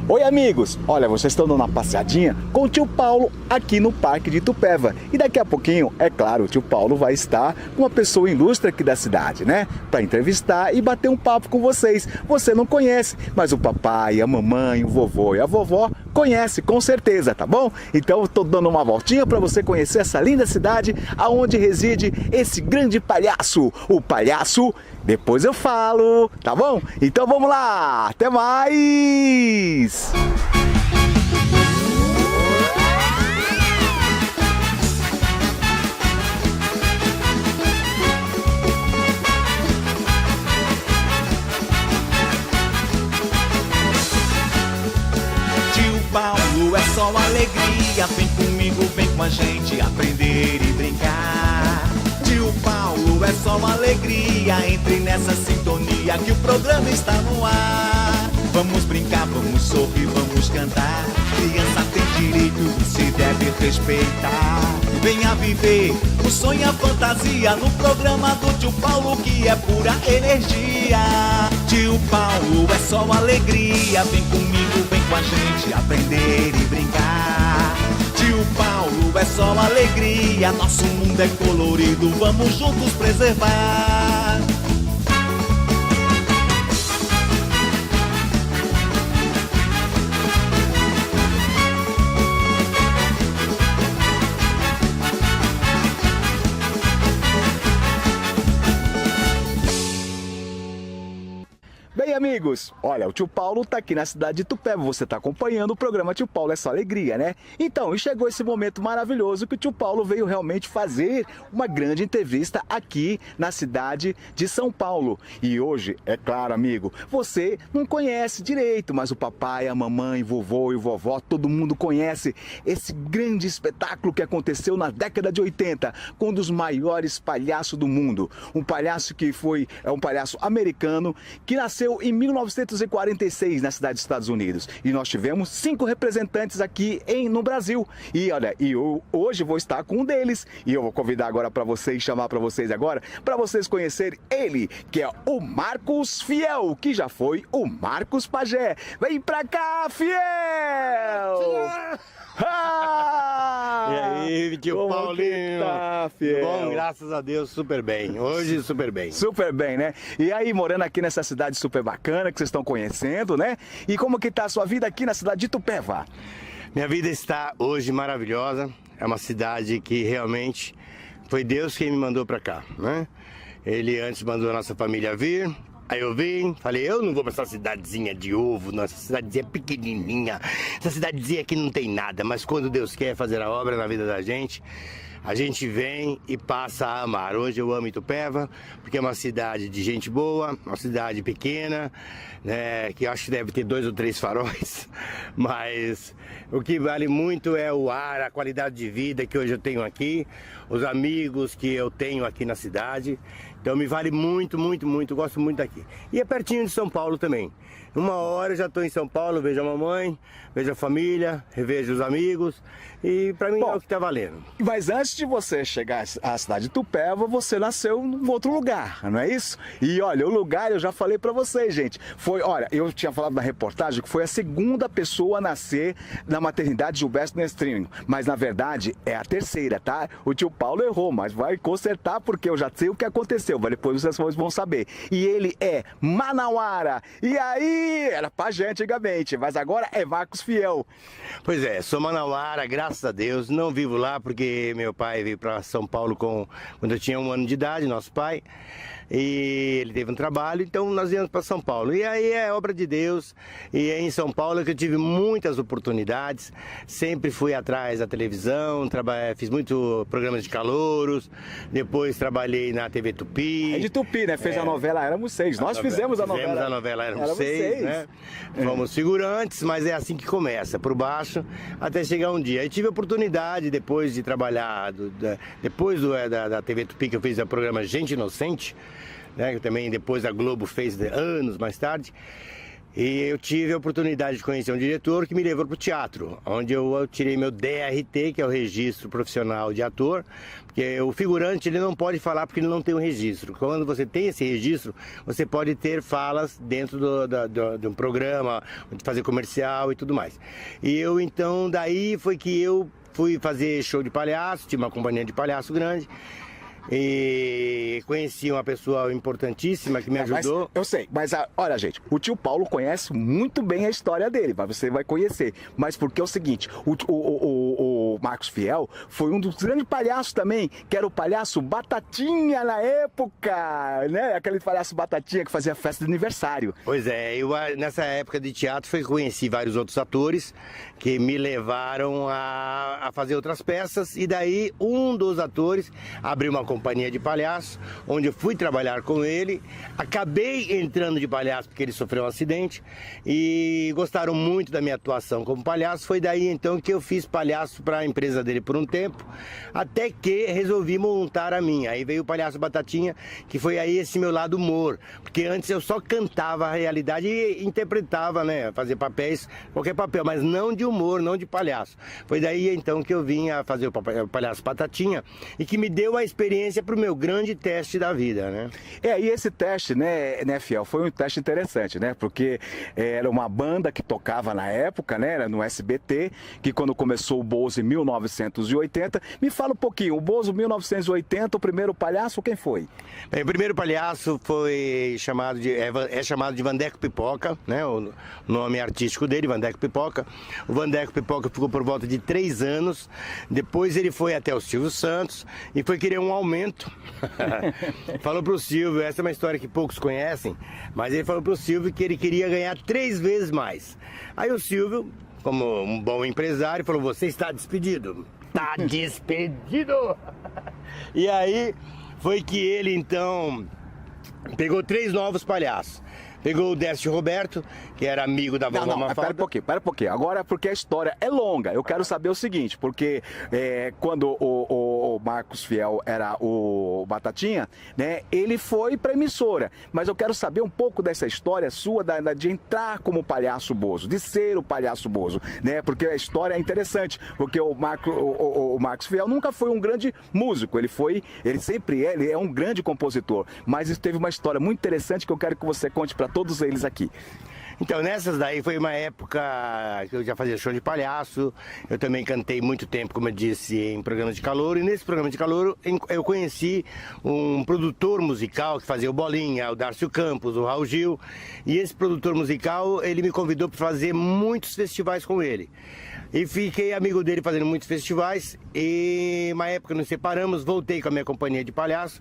Oi amigos, olha, vocês estão dando uma passeadinha com o tio Paulo aqui no Parque de Itupeva. E daqui a pouquinho, é claro, o tio Paulo vai estar com uma pessoa ilustre aqui da cidade, né? Para entrevistar e bater um papo com vocês. Você não conhece, mas o papai, a mamãe, o vovô e a vovó conhece com certeza, tá bom? Então eu tô dando uma voltinha para você conhecer essa linda cidade aonde reside esse grande palhaço. O palhaço, depois eu falo, tá bom? Então vamos lá, até mais! Tio Paulo é só alegria, vem comigo, vem com a gente aprender e brincar. Tio Paulo é só alegria, entre nessa sintonia que o programa está no ar. Vamos brincar, vamos sorrir, vamos cantar. Criança tem direito, se deve respeitar. Venha viver o sonho e a fantasia no programa do Tio Paulo, que é pura energia. Tio Paulo é só alegria, vem comigo, vem com a gente aprender e brincar. Tio Paulo é só alegria, nosso mundo é colorido, vamos juntos preservar. Bem amigos, olha, o tio Paulo tá aqui na cidade de Itupeva, você tá acompanhando o programa Tio Paulo é só alegria, né? Então, e chegou esse momento maravilhoso que o tio Paulo veio realmente fazer uma grande entrevista aqui na cidade de São Paulo. E hoje, é claro amigo, você não conhece direito, mas o papai, a mamãe, o vovô e o vovó, todo mundo conhece esse grande espetáculo que aconteceu na década de 80, com um dos maiores palhaços do mundo. Um palhaço que é um palhaço americano, que nasceu em 1946 na cidade dos Estados Unidos. E nós tivemos 5 representantes aqui no Brasil. E olha, eu hoje vou estar com um deles. E eu vou convidar agora para vocês, chamar para vocês agora, para vocês conhecerem ele, que é o Marcos Fiel, que já foi o Marcos Pajé. Vem pra cá, Fiel! Ah! E aí, tio Como Paulinho? tá, Fiel? Bom, graças a Deus, super bem. Hoje, super bem. Super bem, né? E aí, morando aqui nessa cidade super bacana que vocês estão conhecendo, né? E como que tá a sua vida aqui na cidade de Itupeva? Minha vida está hoje maravilhosa. É uma cidade que realmente foi Deus quem me mandou pra cá, né? Ele antes mandou a nossa família vir. Aí eu vim, falei, eu não vou pra essa cidadezinha de ovo, nossa cidadezinha pequenininha, essa cidadezinha aqui não tem nada, mas quando Deus quer fazer a obra na vida da gente, a gente vem e passa a amar. Hoje eu amo Itupeva, porque é uma cidade de gente boa, uma cidade pequena, né, que eu acho que deve ter 2 ou 3 faróis, mas o que vale muito é o ar, a qualidade de vida que hoje eu tenho aqui, os amigos que eu tenho aqui na cidade. Então me vale muito, muito, muito, gosto muito daqui. E é pertinho de São Paulo também. Uma hora eu já estou em São Paulo, vejo a mamãe, vejo a família, revejo os amigos. E para mim é o que está valendo. Mas antes de você chegar à cidade de Itupeva, você nasceu em outro lugar, não é isso? E olha, o lugar eu já falei para vocês, gente. Olha, eu tinha falado na reportagem que foi a segunda pessoa a nascer na maternidade Gilberto Nestrinho. Mas na verdade é a terceira, tá? O tio Paulo errou, mas vai consertar porque eu já sei o que aconteceu. Mas depois vocês vão saber. E ele é Manauara. E aí, era pajé antigamente, mas agora é Marcos Fiel. Pois é, sou manauara, graças a Deus. Não vivo lá porque meu pai veio para São Paulo quando eu tinha 1 ano de idade, nosso pai. E ele teve um trabalho, então nós íamos para São Paulo. E aí é obra de Deus. E é em São Paulo que eu tive muitas oportunidades. Sempre fui atrás da televisão, fiz muito programas de calouros. Depois trabalhei na TV Tupi. É de Tupi, né? Fez a novela Éramos 6. Nós fizemos a novela. Fizemos a novela Éramos 6, né? Fomos figurantes, mas é assim que começa, por baixo, até chegar um dia. Aí tive a oportunidade, depois de trabalhar, depois da TV Tupi, que eu fiz o programa Gente Inocente, né, que também depois a Globo fez anos mais tarde. E eu tive a oportunidade de conhecer um diretor que me levou para o teatro, onde eu tirei meu DRT, que é o Registro Profissional de Ator, porque o figurante ele não pode falar porque ele não tem um registro. Quando você tem esse registro, você pode ter falas dentro de um programa, de fazer comercial e tudo mais. E eu então, daí foi que eu fui fazer show de palhaço, tinha uma companhia de palhaço grande. E conheci uma pessoa importantíssima que me ajudou. Eu sei, mas olha, gente, o tio Paulo conhece muito bem a história dele, você vai conhecer. Mas porque é o seguinte, o Marcos Fiel foi um dos grandes palhaços também, que era o palhaço Batatinha na época, né? Aquele palhaço Batatinha que fazia festa de aniversário. Pois é, eu nessa época de teatro foi que conheci vários outros atores que me levaram a fazer outras peças, e daí um dos atores abriu uma companhia de palhaço, onde eu fui trabalhar com ele, acabei entrando de palhaço porque ele sofreu um acidente e gostaram muito da minha atuação como palhaço. Foi daí então que eu fiz palhaço para a empresa dele por um tempo, até que resolvi montar a minha. Aí veio o Palhaço Batatinha, que foi aí esse meu lado humor, porque antes eu só cantava a realidade e interpretava, né, fazia papéis, qualquer papel, mas não de humor, não de palhaço. Foi daí então que eu vim a fazer o Palhaço Batatinha e que me deu a experiência para o meu grande teste da vida, né? E esse teste, né, Fiel, foi um teste interessante, né? Porque era uma banda que tocava na época, né? Era no SBT, que quando começou o Bozo em 1980. Me fala um pouquinho, o Bozo 1980, o primeiro palhaço, quem foi? Bem, o primeiro palhaço foi chamado de Vandeco Pipoca, né? O nome artístico dele, Vandeco Pipoca. O Vandeco Pipoca ficou por volta de 3 anos. Depois ele foi até o Silvio Santos e foi querer um aumento. Falou pro Silvio, essa é uma história que poucos conhecem, mas ele falou pro Silvio que ele queria ganhar 3 vezes mais. Aí o Silvio, como um bom empresário, falou: você está despedido. Tá despedido! E aí foi que ele então pegou 3 novos palhaços. Pegou o Décio Roberto, que era amigo da vovó Mafalda. Pera um pouquinho. Agora, porque a história é longa, eu quero saber o seguinte, porque quando o Marcos Fiel era o Batatinha, né, ele foi pra emissora. Mas eu quero saber um pouco dessa história sua, de entrar como palhaço Bozo, de ser o palhaço Bozo, né? Porque a história é interessante, porque o Marcos Fiel nunca foi um grande músico, ele é um grande compositor, mas isso teve uma história muito interessante que eu quero que você conte pra todos eles aqui. Então, nessas daí foi uma época que eu já fazia show de palhaço, eu também cantei muito tempo, como eu disse, em programas de calouro, e nesse programa de calouro eu conheci um produtor musical que fazia o Bolinha, o Darcio Campos, o Raul Gil, e esse produtor musical, ele me convidou para fazer muitos festivais com ele. E fiquei amigo dele fazendo muitos festivais, e uma época nos separamos, voltei com a minha companhia de palhaço,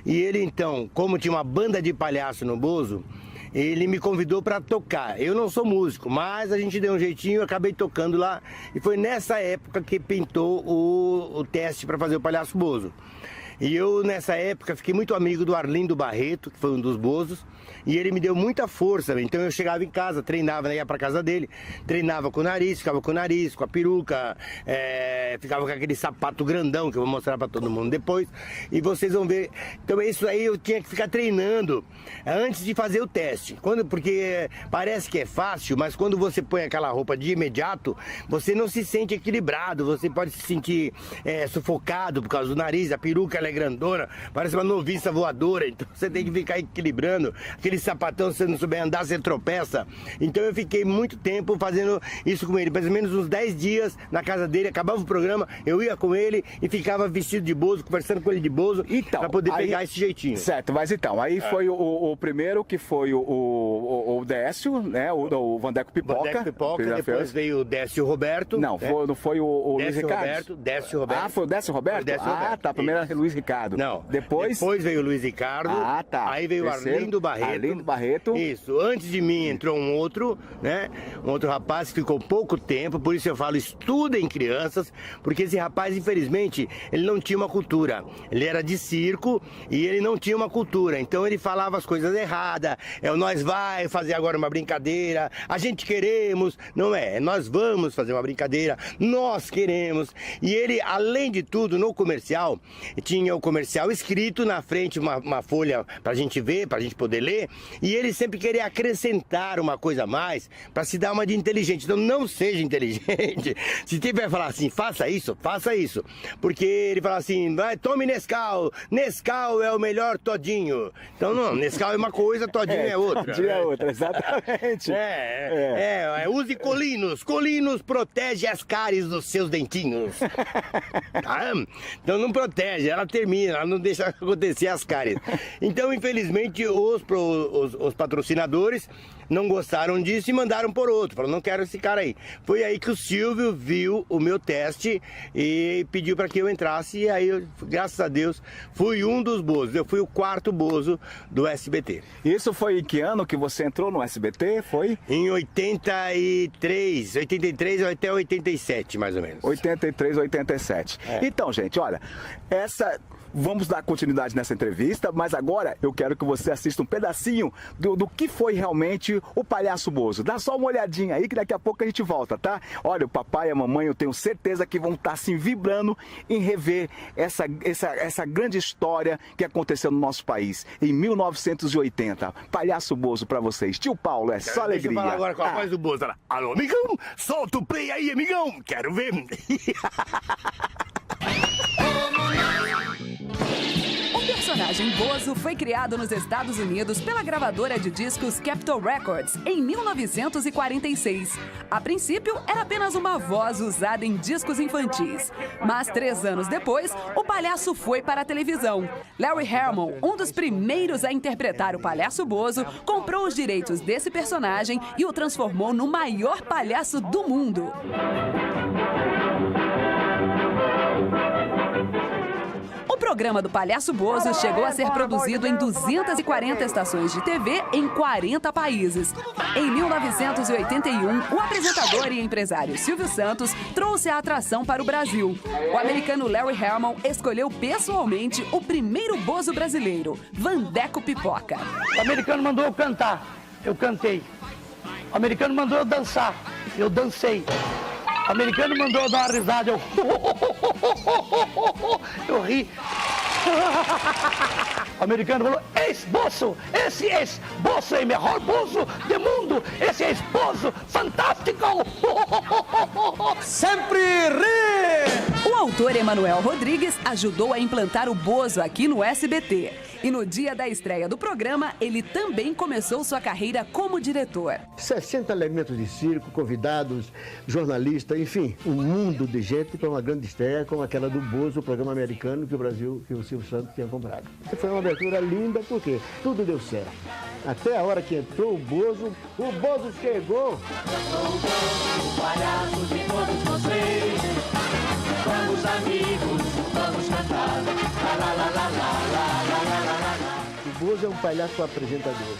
e ele então, como tinha uma banda de palhaço no Bozo, ele me convidou para tocar. Eu não sou músico, mas a gente deu um jeitinho, eu acabei tocando lá. E foi nessa época que pintou o teste para fazer o Palhaço Bozo. E eu, nessa época, fiquei muito amigo do Arlindo Barreto, que foi um dos Bozos, e ele me deu muita força. Então eu chegava em casa, treinava, né, ia pra casa dele, treinava com o nariz, ficava com o nariz, com a peruca, ficava com aquele sapato grandão, que eu vou mostrar pra todo mundo depois, e vocês vão ver. Então isso aí eu tinha que ficar treinando antes de fazer o teste. Porque parece que é fácil, mas quando você põe aquela roupa de imediato, você não se sente equilibrado, você pode se sentir sufocado por causa do nariz, a peruca ela é grandona, parece uma noviça voadora, então você tem que ficar equilibrando, aquele sapatão, se você não souber andar, você tropeça. Então eu fiquei muito tempo fazendo isso com ele, mais ou menos uns 10 dias na casa dele, acabava o programa, eu ia com ele e ficava vestido de Bozo, conversando com ele de Bozo, então, pra poder pegar esse jeitinho. Certo, mas então, aí foi o primeiro que foi o Décio, né, o Vandeco Pipoca. Vandeco Pipoca, depois veio o Décio Roberto. Não, não foi o Luiz Ricardo? Décio Roberto. Ah, foi o Décio Roberto? O Décio Roberto. Tá, primeiro era Luiz Ricardo. Não, depois veio o Luiz Ricardo. Ah, tá. Aí veio o Arlindo Barreto. Arlindo Barreto. Isso, antes de mim entrou um outro, né? Um outro rapaz que ficou pouco tempo, por isso eu falo, estudem crianças, porque esse rapaz, infelizmente, ele não tinha uma cultura. Ele era de circo e ele não tinha uma cultura. Então ele falava as coisas erradas. Nós vai fazer agora uma brincadeira, a gente queremos, não é? Nós vamos fazer uma brincadeira, nós queremos. E ele, além de tudo, no comercial, tinha o comercial escrito na frente, uma folha pra gente ver, pra gente poder ler, e ele sempre queria acrescentar uma coisa a mais pra se dar uma de inteligente. Então não seja inteligente. Se tiver falar assim, faça isso, porque ele fala assim, vai, tome Nescau, Nescau é o melhor todinho. Então não, Nescau é uma coisa, todinho é outra. Todinho é outra, exatamente. Use Colinos, Colinos protege as cáries dos seus dentinhos. Tá? Então não protege, ela termina, ela não deixa acontecer as cáries. Então, infelizmente, os patrocinadores não gostaram disso e mandaram por outro. Falaram, não quero esse cara aí. Foi aí que o Silvio viu o meu teste e pediu para que eu entrasse. E aí, graças a Deus, fui um dos bozos. Eu fui o 4º bozo do SBT. Isso foi em que ano que você entrou no SBT? Foi? Em 83 até 87, mais ou menos. 83, 87. Então, gente, olha, vamos dar continuidade nessa entrevista, mas agora eu quero que você assista um pedacinho do que foi realmente o Palhaço Bozo. Dá só uma olhadinha aí que daqui a pouco a gente volta, tá? Olha, o papai e a mamãe, eu tenho certeza que vão estar assim vibrando em rever essa grande história que aconteceu no nosso país em 1980. Palhaço Bozo pra vocês. Tio Paulo, é só alegria. Deixa eu falar agora com a voz do Bozo. Alô, amigão, solta o play aí, amigão. Quero ver. O personagem Bozo foi criado nos Estados Unidos pela gravadora de discos Capitol Records em 1946. A princípio, era apenas uma voz usada em discos infantis. Mas 3 anos depois, o palhaço foi para a televisão. Larry Harmon, um dos primeiros a interpretar o Palhaço Bozo, comprou os direitos desse personagem e o transformou no maior palhaço do mundo. O programa do Palhaço Bozo chegou a ser produzido em 240 estações de TV em 40 países. Em 1981, o apresentador e empresário Silvio Santos trouxe a atração para o Brasil. O americano Larry Harmon escolheu pessoalmente o primeiro Bozo brasileiro, Vandeco Pipoca. O americano mandou eu cantar, eu cantei. O americano mandou eu dançar, eu dancei. O americano mandou eu dar uma risada, eu ri. O americano falou, ex-bozo, esse ex-bozo é o melhor bozo do mundo, esse ex-bozo fantástico. Sempre ri! O autor Emanuel Rodrigues ajudou a implantar o Bozo aqui no SBT. E no dia da estreia do programa, ele também começou sua carreira como diretor. 60 elementos de circo, convidados, jornalistas, enfim, um mundo de gente para uma grande estreia como aquela do Bozo, o programa americano que o Silvio Santos tinha comprado. Foi uma abertura linda porque tudo deu certo. Até a hora que entrou o Bozo chegou. O palhaço de todos vocês. Vamos amigos, vamos cantar. La, la, la, la. O Bozo é um palhaço apresentador.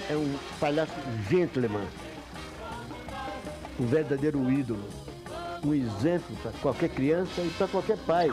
É um palhaço gentleman. Um verdadeiro ídolo. Um exemplo para qualquer criança e para qualquer pai.